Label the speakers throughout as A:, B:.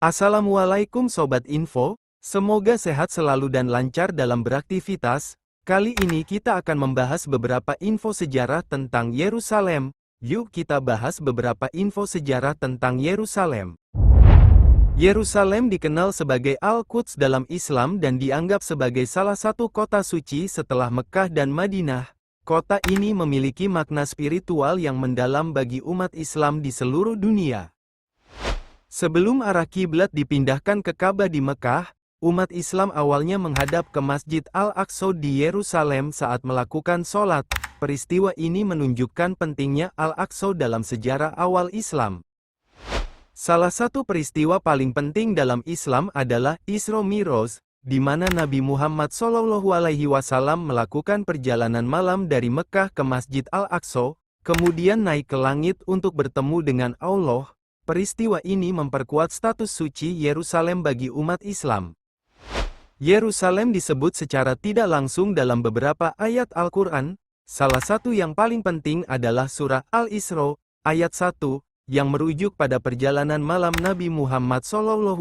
A: Assalamualaikum Sobat Info, semoga sehat selalu dan lancar dalam beraktivitas. Kali ini kita akan membahas beberapa info sejarah tentang Yerusalem. Yuk kita bahas beberapa info sejarah tentang Yerusalem. Yerusalem dikenal sebagai Al-Quds dalam Islam dan dianggap sebagai salah satu kota suci setelah Mekkah dan Madinah. Kota ini memiliki makna spiritual yang mendalam bagi umat Islam di seluruh dunia. Sebelum arah kiblat dipindahkan ke Ka'bah di Mekah, umat Islam awalnya menghadap ke Masjid Al-Aqsa di Yerusalem saat melakukan sholat. Peristiwa ini menunjukkan pentingnya Al-Aqsa dalam sejarah awal Islam. Salah satu peristiwa paling penting dalam Islam adalah Isra Mi'raj, di mana Nabi Muhammad SAW melakukan perjalanan malam dari Mekah ke Masjid Al-Aqsa, kemudian naik ke langit untuk bertemu dengan Allah. Peristiwa ini memperkuat status suci Yerusalem bagi umat Islam. Yerusalem disebut secara tidak langsung dalam beberapa ayat Al-Quran. Salah satu yang paling penting adalah surah Al-Isra, ayat 1, yang merujuk pada perjalanan malam Nabi Muhammad SAW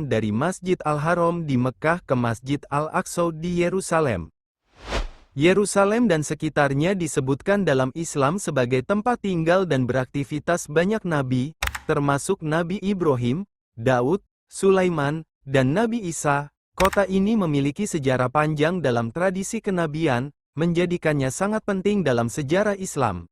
A: dari Masjid Al-Haram di Mekah ke Masjid Al-Aqsa di Yerusalem. Yerusalem dan sekitarnya disebutkan dalam Islam sebagai tempat tinggal dan beraktivitas banyak nabi, termasuk Nabi Ibrahim, Daud, Sulaiman, dan Nabi Isa. Kota ini memiliki sejarah panjang dalam tradisi kenabian, menjadikannya sangat penting dalam sejarah Islam.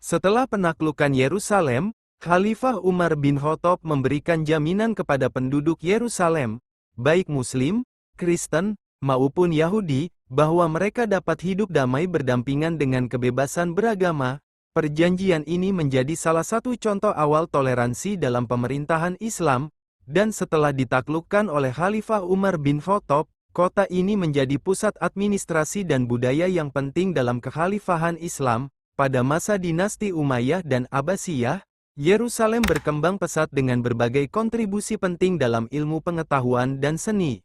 A: Setelah penaklukan Yerusalem, Khalifah Umar bin Khattab memberikan jaminan kepada penduduk Yerusalem, baik Muslim, Kristen, maupun Yahudi, bahwa mereka dapat hidup damai berdampingan dengan kebebasan beragama. Perjanjian ini menjadi salah satu contoh awal toleransi dalam pemerintahan Islam, dan setelah ditaklukkan oleh Khalifah Umar bin Khattab, kota ini menjadi pusat administrasi dan budaya yang penting dalam kekhalifahan Islam. Pada masa dinasti Umayyah dan Abbasiyah, Yerusalem berkembang pesat dengan berbagai kontribusi penting dalam ilmu pengetahuan dan seni.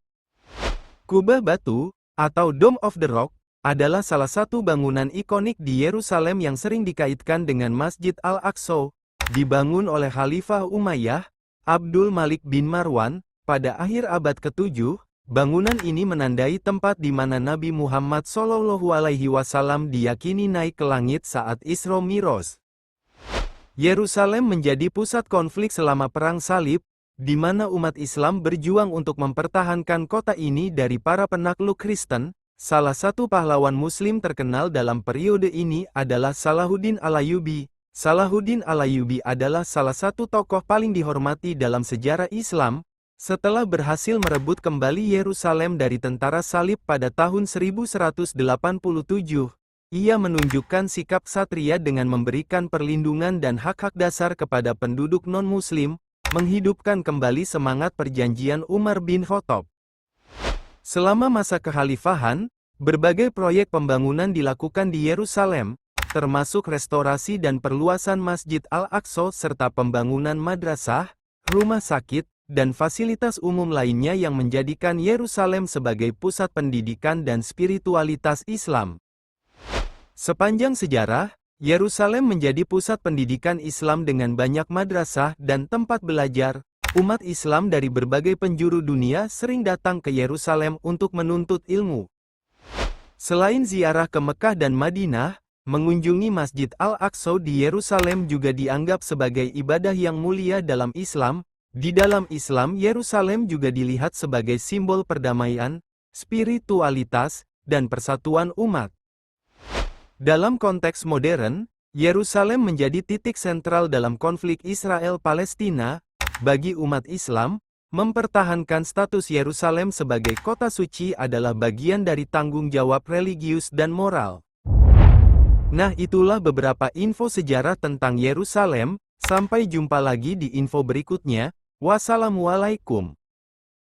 A: Kubah Batu, atau Dome of the Rock, adalah salah satu bangunan ikonik di Yerusalem yang sering dikaitkan dengan Masjid Al-Aqsa. Dibangun oleh Khalifah Umayyah, Abdul Malik bin Marwan, pada akhir abad ke-7, bangunan ini menandai tempat di mana Nabi Muhammad SAW diyakini naik ke langit saat Isra Mi'raj. Yerusalem menjadi pusat konflik selama Perang Salib, di mana umat Islam berjuang untuk mempertahankan kota ini dari para penakluk Kristen. Salah satu pahlawan Muslim terkenal dalam periode ini adalah Salahuddin Al-Ayyubi. Salahuddin Al-Ayyubi adalah salah satu tokoh paling dihormati dalam sejarah Islam. Setelah berhasil merebut kembali Yerusalem dari tentara Salib pada tahun 1187, ia menunjukkan sikap ksatria dengan memberikan perlindungan dan hak-hak dasar kepada penduduk non-Muslim, menghidupkan kembali semangat perjanjian Umar bin Khattab. Selama masa kekhalifahan, berbagai proyek pembangunan dilakukan di Yerusalem, termasuk restorasi dan perluasan Masjid Al-Aqsa serta pembangunan madrasah, rumah sakit, dan fasilitas umum lainnya yang menjadikan Yerusalem sebagai pusat pendidikan dan spiritualitas Islam. Sepanjang sejarah, Yerusalem menjadi pusat pendidikan Islam dengan banyak madrasah dan tempat belajar. Umat Islam dari berbagai penjuru dunia sering datang ke Yerusalem untuk menuntut ilmu. Selain ziarah ke Mekah dan Madinah, mengunjungi Masjid Al-Aqsa di Yerusalem juga dianggap sebagai ibadah yang mulia dalam Islam. Di dalam Islam, Yerusalem juga dilihat sebagai simbol perdamaian, spiritualitas, dan persatuan umat. Dalam konteks modern, Yerusalem menjadi titik sentral dalam konflik Israel-Palestina. Bagi umat Islam, mempertahankan status Yerusalem sebagai kota suci adalah bagian dari tanggung jawab religius dan moral. Nah, itulah beberapa info sejarah tentang Yerusalem. Sampai jumpa lagi di info berikutnya. Wassalamualaikum.